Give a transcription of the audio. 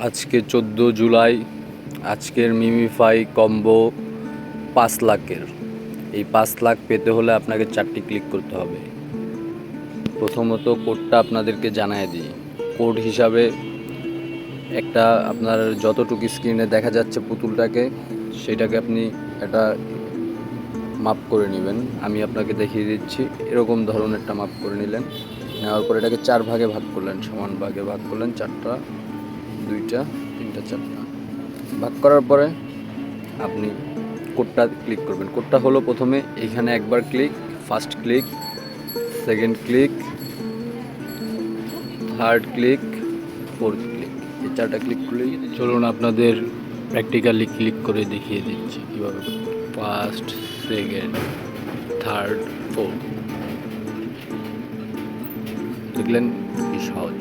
আজকে 14 জুলাই। আজকের MemeFi combo 5 লাখের। এই 5 লাখ পেতে হলে আপনাকে 4টি ক্লিক করতে হবে। প্রথমত কোডটা আপনাদেরকে জানায় দিই। কোড হিসাবে একটা আপনার যতটুকু স্ক্রিনে দেখা যাচ্ছে পুতুলটাকে, সেটাকে আপনি একটা মাপ করে নেবেন। আমি আপনাকে দেখিয়ে দিচ্ছি। এরকম ধরনের একটা মাপ করে নিলেন। নেওয়ার পর এটাকে 4 ভাগে ভাগ করলেন, সমান ভাগে ভাগ করলেন। 4টা, 2টা, 3টা, 4টা ভাগ করার পরে আপনি কোডটা ক্লিক করবেন। কোডটা হলো প্রথমে এইখানে একবার click, first click, second click, third click, fourth click. এই 4টা ক্লিক করলেই চলুন আপনাদের প্র্যাকটিক্যালি ক্লিক করে দেখিয়ে দিচ্ছি কীভাবে। First, second, third, fourth. দেখলেন কি সহজ।